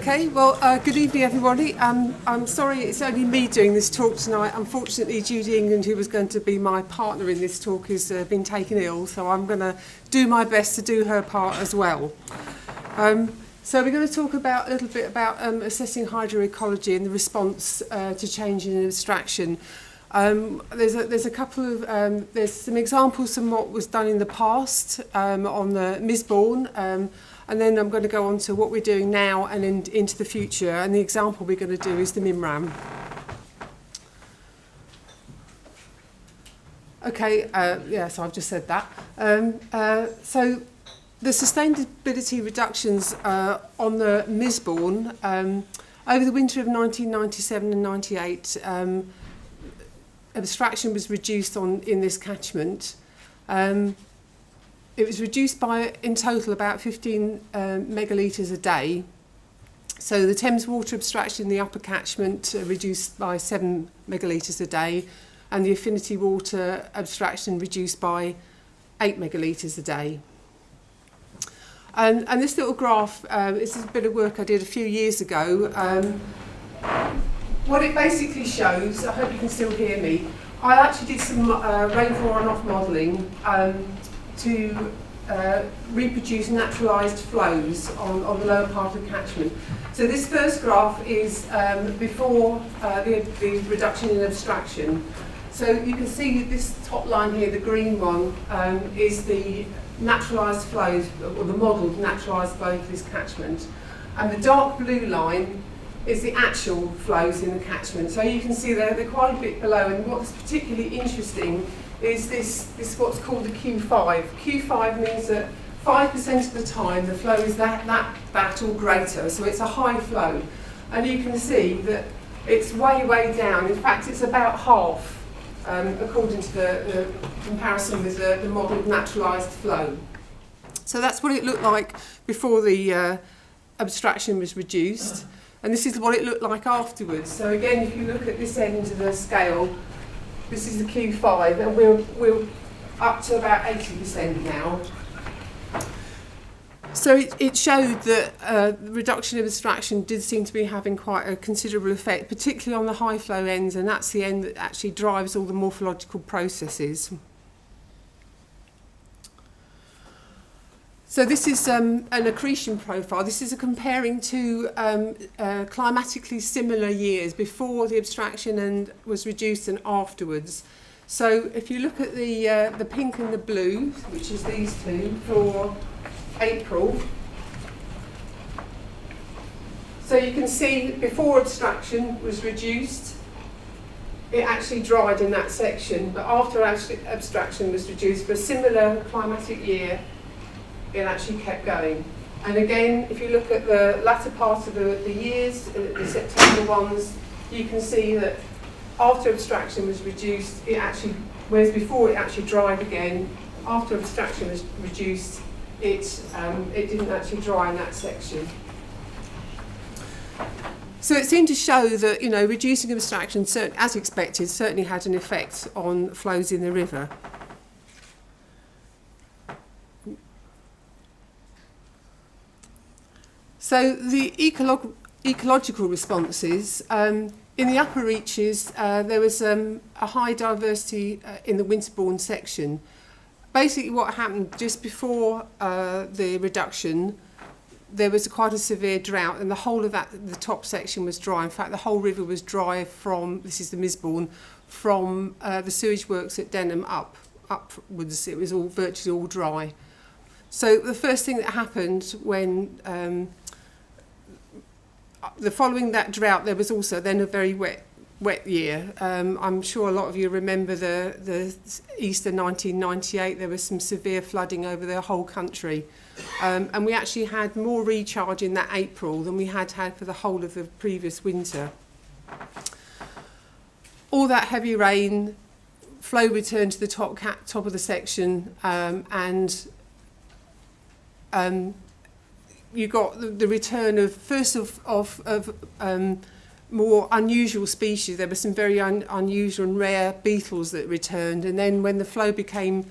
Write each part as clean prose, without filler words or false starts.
Okay, well, good evening, everybody. I'm sorry it's only me doing this talk tonight. Unfortunately, Judy England, who was going to be my partner in this talk, has been taken ill, so I'm going to do my best to do her part as well. So we're going to talk about a little bit about assessing hydro-ecology and the response to change in abstraction. There's a couple of there's some examples from what was done in the past on the Misbourne. And then I'm going to go on to what we're doing now and into the future. And the example we're going to do is the Mimram. Okay, so I've just said that. So the sustainability reductions on the Misbourne over the winter of 1997 and 98, abstraction was reduced in this catchment. It was reduced by, in total, about 15 megalitres a day. So the Thames water abstraction in the upper catchment reduced by 7 megalitres a day, and the affinity water abstraction reduced by 8 megalitres a day. And this little graph, this is a bit of work I did a few years ago. What it basically shows, I hope you can still hear me, I actually did some rainfall runoff modelling to reproduce naturalised flows on the lower part of the catchment. So this first graph is before the reduction in abstraction. So you can see this top line here, the green one, is the naturalised flows, or the modelled naturalised flow for this catchment. And the dark blue line is the actual flows in the catchment. So you can see they're quite a bit below, and what's particularly interesting is this what's called the Q5. Q5 means that 5% of the time the flow is that or greater, so it's a high flow. And you can see that it's way down. In fact, it's about half, according to the comparison with the modelled naturalised flow. So that's what it looked like before the abstraction was reduced, and this is what it looked like afterwards. So again, if you look at this end of the scale, this is the Q5, and we're up to about 80% now. So it showed that the reduction of abstraction did seem to be having quite a considerable effect, particularly on the high flow ends, and that's the end that actually drives all the morphological processes. So this is an accretion profile. This is comparing two climatically similar years before the abstraction and was reduced and afterwards. So if you look at the pink and the blue, which is these two, for April. So you can see before abstraction was reduced, it actually dried in that section, but after abstraction was reduced for a similar climatic year, it actually kept going. And again, if you look at the latter part of the years, the September ones, you can see that after abstraction was reduced, it actually, whereas before it actually dried again, after abstraction was reduced, it didn't actually dry in that section. So it seemed to show that, reducing abstraction, as expected, certainly had an effect on flows in the river. So the ecological responses, in the upper reaches, there was a high diversity in the Winterbourne section. Basically what happened just before the reduction, there was quite a severe drought, and the whole of the top section was dry. In fact, the whole river was dry from, this is the Misbourne, from the sewage works at Denham upwards. It was virtually all dry. So the first thing that happened when following that drought, there was also then a very wet year. I'm sure a lot of you remember the Easter 1998. There was some severe flooding over the whole country, and we actually had more recharge in that April than we had for the whole of the previous winter. All that heavy rain, flow returned to the top of the section, and you got the return of more unusual species. There were some very unusual and rare beetles that returned, and then when the flow became,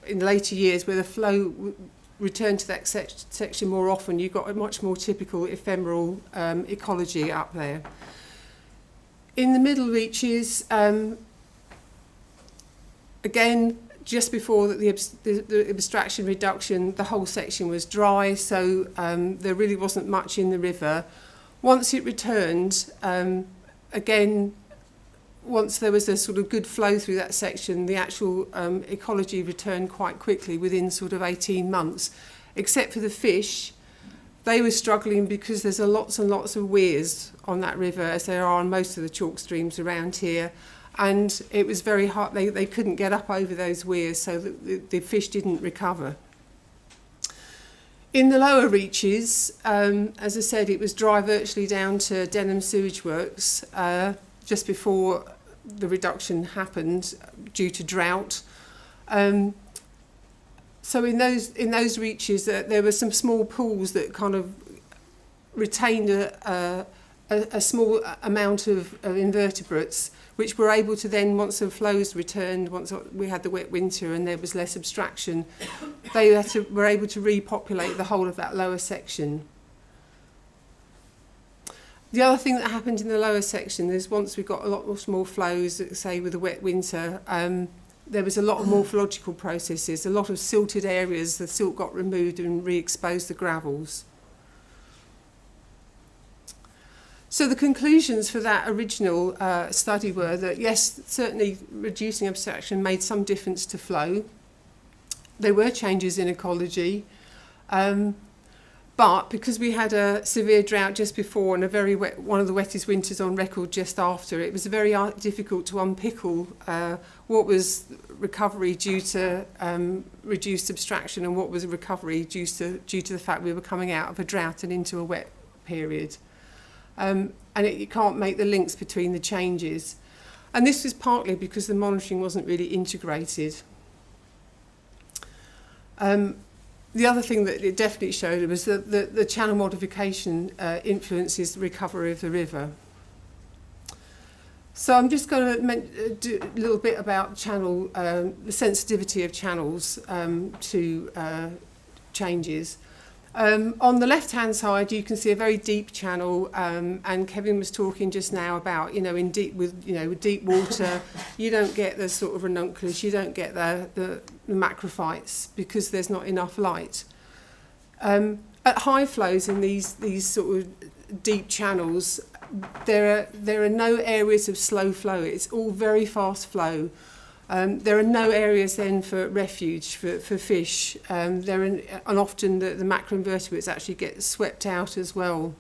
in later years, where the flow returned to that section more often, you got a much more typical ephemeral ecology up there. In the middle reaches, again, just before the abstraction reduction, the whole section was dry, so there really wasn't much in the river. Once it returned, again, once there was a sort of good flow through that section, the actual ecology returned quite quickly within sort of 18 months, except for the fish. They were struggling because there's lots and lots of weirs on that river, as there are on most of the chalk streams around here. And it was very hard, they couldn't get up over those weirs, so the fish didn't recover. In the lower reaches, as I said, it was dry virtually down to Denham Sewage Works just before the reduction happened due to drought. So in those reaches, there were some small pools that kind of retained a small amount of invertebrates, which were able to then, once the flows returned, once we had the wet winter and there was less abstraction, they were able to repopulate the whole of that lower section. The other thing that happened in the lower section is once we got a lot more flows, say with the wet winter, there was a lot of morphological processes, a lot of silted areas, the silt got removed and re-exposed the gravels. So the conclusions for that original study were that, yes, certainly reducing abstraction made some difference to flow. There were changes in ecology, but because we had a severe drought just before and a very wet, one of the wettest winters on record just after, it was very difficult to unpickle what was recovery due to reduced abstraction and what was recovery due to the fact we were coming out of a drought and into a wet period. And you can't make the links between the changes. And this was partly because the monitoring wasn't really integrated. The other thing that it definitely showed was that the channel modification influences the recovery of the river. So I'm just going to do a little bit about channel, the sensitivity of channels to changes. On the left-hand side, you can see a very deep channel, and Kevin was talking just now about, with deep water, you don't get the sort of ranunculus, you don't get the macrophytes because there's not enough light. At high flows in these sort of deep channels, there are no areas of slow flow. It's all very fast flow. There are no areas then for refuge for fish. And often the macroinvertebrates actually get swept out as well.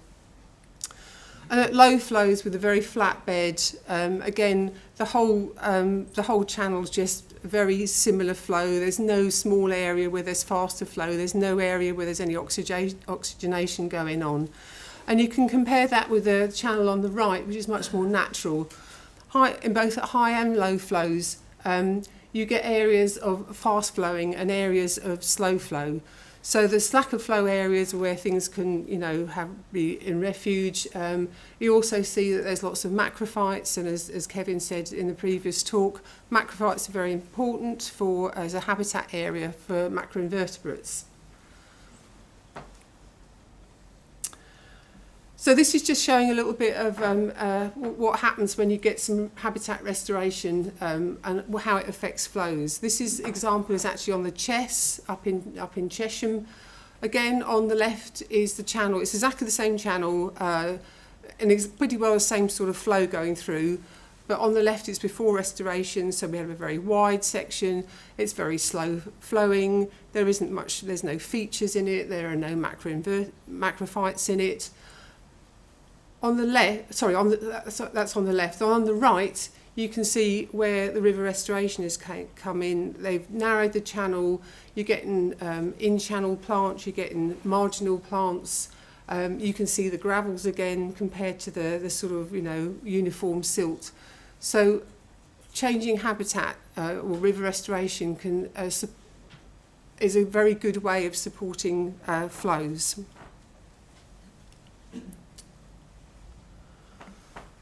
And at low flows with a very flat bed, again, the whole channel's just very similar flow. There's no small area where there's faster flow. There's no area where there's any oxygenation going on. And you can compare that with the channel on the right, which is much more natural. In both at high and low flows, you get areas of fast flowing and areas of slow flow. So the slacker flow areas where things can, be in refuge. You also see that there's lots of macrophytes, and as Kevin said in the previous talk, macrophytes are very important as a habitat area for macroinvertebrates. So this is just showing a little bit of what happens when you get some habitat restoration and how it affects flows. This example is actually on the Chess up in Chesham. Again, on the left is the channel. It's exactly the same channel, and it's pretty well the same sort of flow going through. But on the left, it's before restoration, so we have a very wide section. It's very slow flowing. There's no features in it. There are no macrophytes in it. On the left, that's on the left. On the right, you can see where the river restoration has come in. They've narrowed the channel. You're getting in-channel plants. You're getting marginal plants. You can see the gravels again compared to the sort of uniform silt. So, changing habitat or river restoration is a very good way of supporting flows.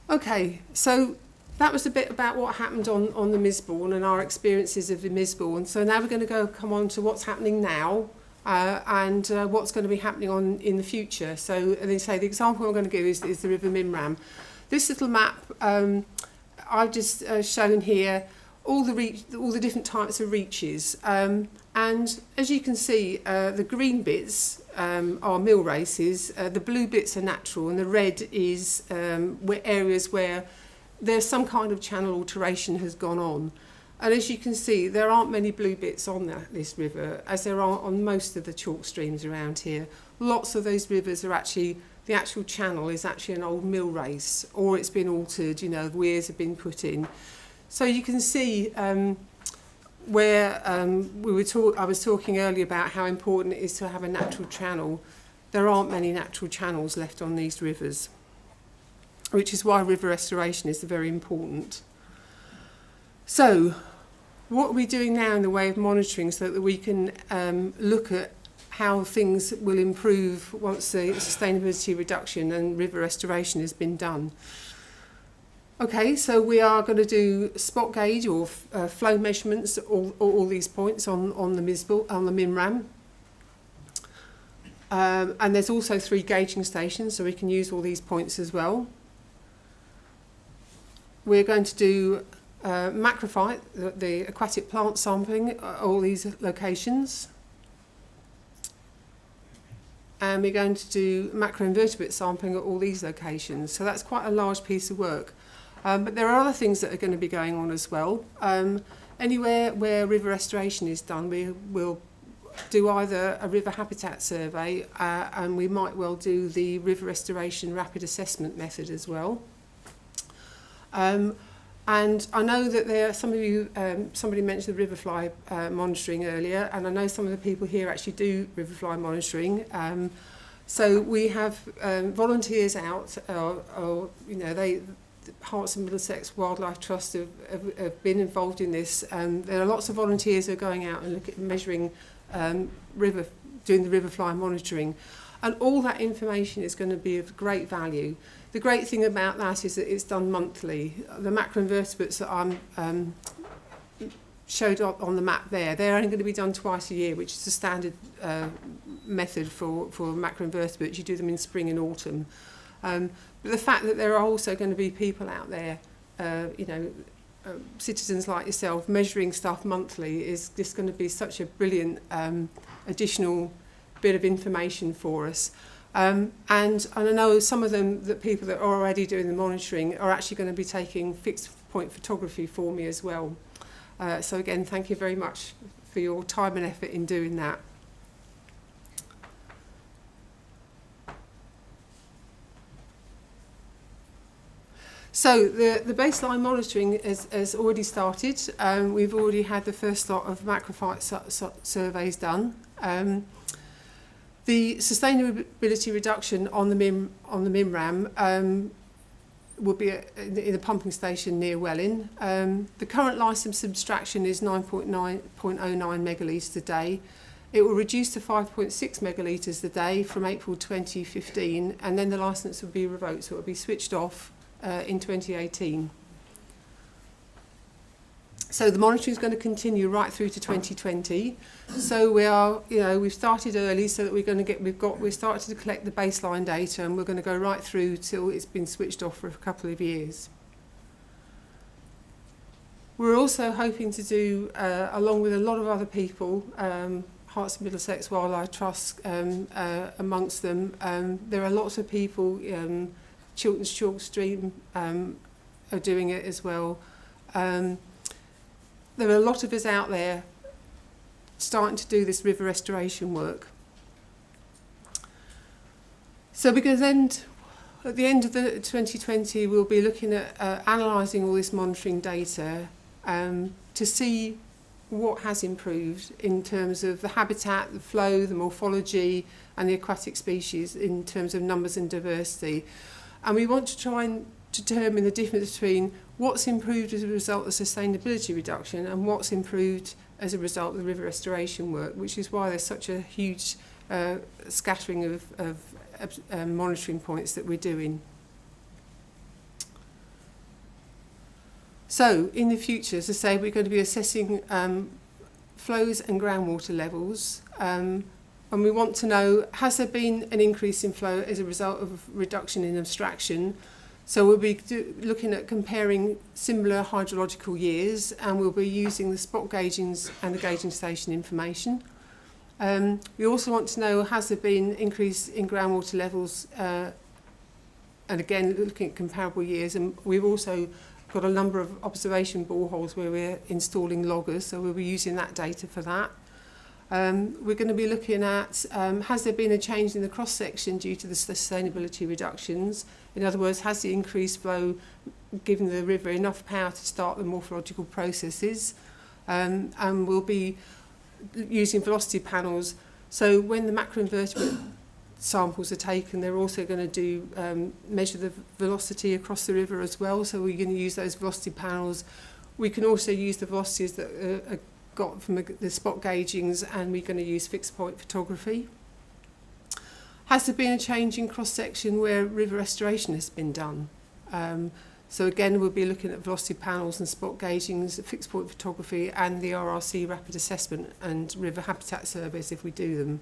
Okay, so that was a bit about what happened on the Misbourne and our experiences of the Misbourne. So now we're going to come on to what's happening now and what's going to be happening in the future. So they say the example I'm going to give is the River Mimram. This little map I've just shown here all the different types of reaches, and as you can see, the green bits are mill races, the blue bits are natural, and the red is areas where there's some kind of channel alteration has gone on. And as you can see, there aren't many blue bits on this river, as there are on most of the chalk streams around here. Lots of those rivers are actually, the actual channel is actually an old mill race, or it's been altered, you know, weirs have been put in. So you can see where I was talking earlier about how important it is to have a natural channel. There aren't many natural channels left on these rivers, which is why river restoration is very important. So, what are we doing now in the way of monitoring so that we can look at how things will improve once the sustainability reduction and river restoration has been done? Okay, so we are going to do spot gauge or flow measurements at all these points on the Mimram. And there's also 3 gauging stations, so we can use all these points as well. We're going to do macrophyte, the aquatic plant sampling at all these locations. And we're going to do macroinvertebrate sampling at all these locations. So that's quite a large piece of work. But there are other things that are going to be going on as well. Anywhere where river restoration is done, we will do either a river habitat survey and we might well do the river restoration rapid assessment method as well. And I know that there are some of you, somebody mentioned the riverfly monitoring earlier, and I know some of the people here actually do riverfly monitoring. So we have volunteers out, or you know, the Herts and Middlesex Wildlife Trust have been involved in this. There are lots of volunteers who are going out and measuring doing the riverfly monitoring, and all that information is going to be of great value. The great thing about that is that it's done monthly. The macroinvertebrates that I'm showed up on the map there, they're only going to be done twice a year, which is the standard method for macroinvertebrates. You do them in spring and autumn. But the fact that there are also going to be people out there, citizens like yourself, measuring stuff monthly is just going to be such a brilliant additional bit of information for us. And I know some of them, the people that are already doing the monitoring, are actually going to be taking fixed point photography for me as well. So again, thank you very much for your time and effort in doing that. So the baseline monitoring has already started. We've already had the first lot of macrophyte surveys done. The sustainability reduction on the Mimram will be in the pumping station near Welling. The current licensed abstraction is 9.09 megalitres a day. It will reduce to 5.6 megalitres a day from April 2015, and then the licence will be revoked, so it will be switched off in 2018. So the monitoring is going to continue right through to 2020. So we are, we've started early so that we've started to collect the baseline data, and we're going to go right through till it's been switched off for a couple of years. We're also hoping to do, along with a lot of other people, Herts and Middlesex Wildlife Trust amongst them, there are lots of people, Chilton's Chalk Stream are doing it as well. There are a lot of us out there starting to do this river restoration work. So because at the end of the 2020, we'll be looking at analysing all this monitoring data to see what has improved in terms of the habitat, the flow, the morphology, and the aquatic species in terms of numbers and diversity. And we want to try and determine the difference between what's improved as a result of sustainability reduction and what's improved as a result of the river restoration work, which is why there's such a huge scattering of monitoring points that we're doing. So in the future, as I say, we're going to be assessing flows and groundwater levels. And we want to know, has there been an increase in flow as a result of reduction in abstraction? So we'll be looking at comparing similar hydrological years, and we'll be using the spot gaugings and the gauging station information. We also want to know, has there been increase in groundwater levels, and again looking at comparable years, and we've also got a number of observation boreholes where we're installing loggers, so we'll be using that data for that. We're going to be looking at, has there been a change in the cross-section due to the sustainability reductions? In other words, has the increased flow given the river enough power to start the morphological processes? And we'll be using velocity panels. So when the macroinvertebrate samples are taken, they're also going to do measure the velocity across the river as well. So we're going to use those velocity panels. We can also use the velocities that are got from the spot gaugings, and we're going to use fixed point photography. Has there been a change in cross-section where river restoration has been done? So again, we'll be looking at velocity panels and spot gaugings, fixed point photography, and the RRC rapid assessment and river habitat surveys if we do them.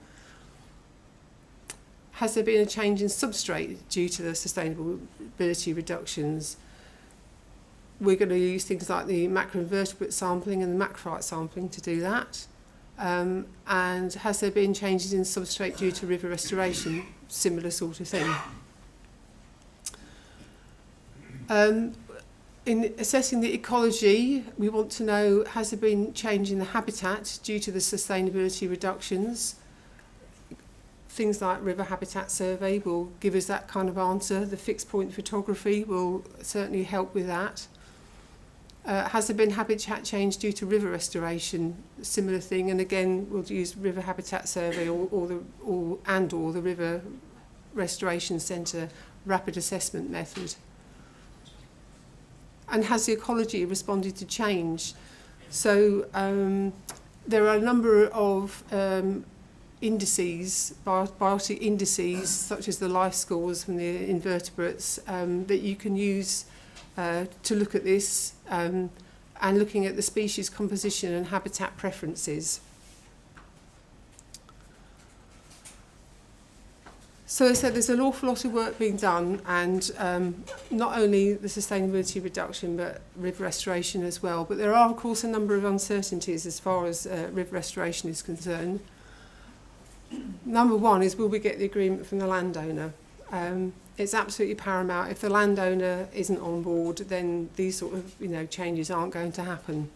Has there been a change in substrate due to the sustainability reductions? We're going to use things like the macroinvertebrate sampling and the macrophyte sampling to do that. And has there been changes in substrate due to river restoration? Similar sort of thing. In assessing the ecology, we want to know, has there been change in the habitat due to the sustainability reductions? Things like river habitat survey will give us that kind of answer. The fixed point photography will certainly help with that. Has there been habitat change due to river restoration? Similar thing, and again we'll use river habitat survey or the River Restoration Centre rapid assessment method. And has the ecology responded to change? So there are a number of indices, biotic indices, such as the life scores from the invertebrates, that you can use to look at this, and looking at the species composition and habitat preferences. So as I said, there's an awful lot of work being done, and not only the sustainability reduction but river restoration as well. But there are of course a number of uncertainties as far as river restoration is concerned. Number one is, will we get the agreement from the landowner? It's absolutely paramount. If the landowner isn't on board, then these sort of changes aren't going to happen.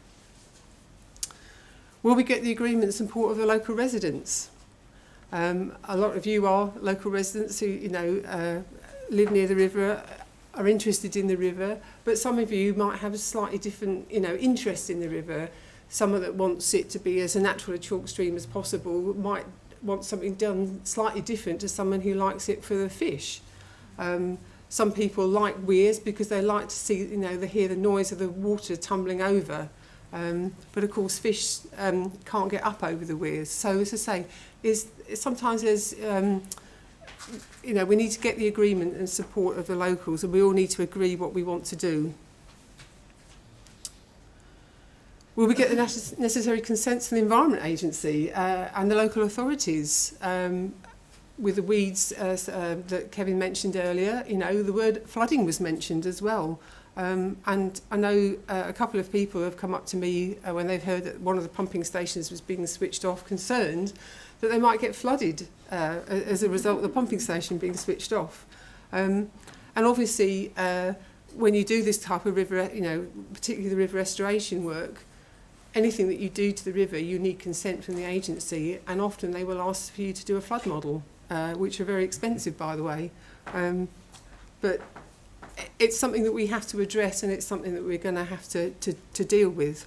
Will we get the agreement and support of the local residents? A lot of you are local residents who live near the river, are interested in the river, but some of you might have a slightly different interest in the river. Someone that wants it to be as a natural a chalk stream as possible might want something done slightly different to someone who likes it for the fish. Some people like weirs because they like to see, they hear the noise of the water tumbling over. But of course fish can't get up over the weirs. So as I say, sometimes there's, we need to get the agreement and support of the locals, and we all need to agree what we want to do. Will we get the necessary consent from the Environment Agency and the local authorities? With the weeds that Kevin mentioned earlier, the word flooding was mentioned as well. And I know a couple of people have come up to me when they've heard that one of the pumping stations was being switched off, concerned that they might get flooded as a result of the pumping station being switched off. And obviously, when you do this type of river, particularly the river restoration work, anything that you do to the river, you need consent from the agency, and often they will ask for you to do a flood model, which are very expensive, by the way. But it's something that we have to address, and it's something that we're going to have to deal with.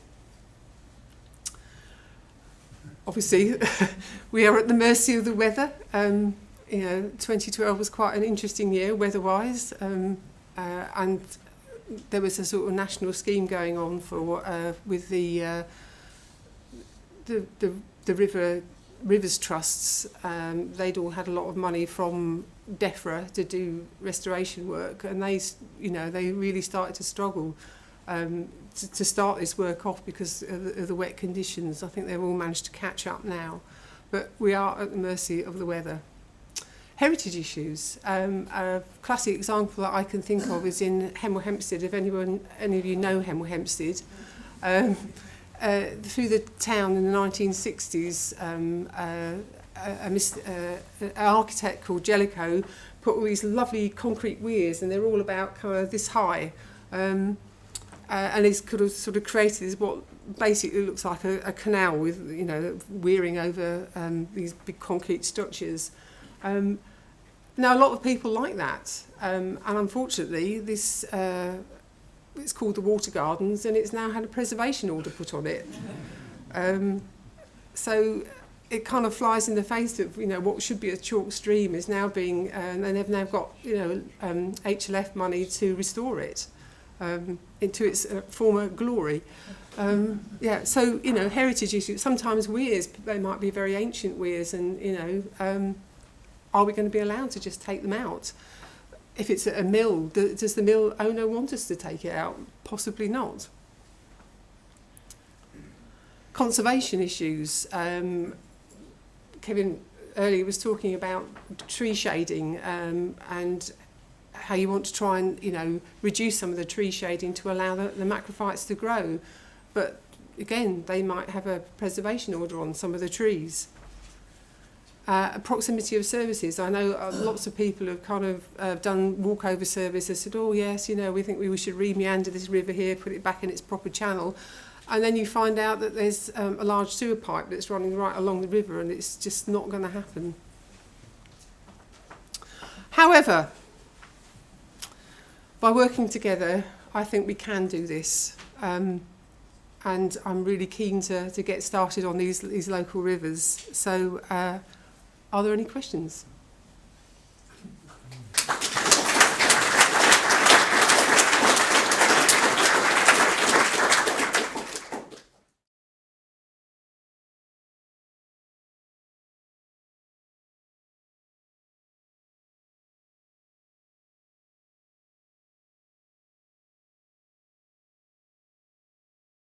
Obviously, we are at the mercy of the weather. 2012 was quite an interesting year weather-wise, and there was a sort of national scheme going on for with the rivers trusts. They'd all had a lot of money from DEFRA to do restoration work, and they really started to struggle to start this work off because of the wet conditions. I think they've all managed to catch up now, but we are at the mercy of the weather. Heritage issues. A classic example that I can think of is in Hemel Hempstead. If any of you know Hemel Hempstead, through the town in the 1960s, an architect called Jellicoe put all these lovely concrete weirs, and they're all about kind of this high, and it's kind of sort of created what basically looks like a canal with, you know, weiring over these big concrete structures. Now, a lot of people like that, and unfortunately, this it's called the Water Gardens, and it's now had a preservation order put on it. So it kind of flies in the face of, you know, what should be a chalk stream is now being, and they've now got, you know, HLF money to restore it into its former glory. Yeah, so, you know, heritage issues, sometimes weirs, they might be very ancient weirs, and, you know, are we going to be allowed to just take them out? If it's a mill, does the mill owner want us to take it out? Possibly not. Conservation issues. Kevin earlier was talking about tree shading and how you want to try and, you know, reduce some of the tree shading to allow the macrophytes to grow. But again, they might have a preservation order on some of the trees. Proximity of services. I know lots of people have kind of done walkover service. They said, oh yes, you know, we think we should re-meander this river here, put it back in its proper channel. And then you find out that there's a large sewer pipe that's running right along the river, and it's just not going to happen. However, by working together, I think we can do this. And I'm really keen to get started on these local rivers. So, are there any questions?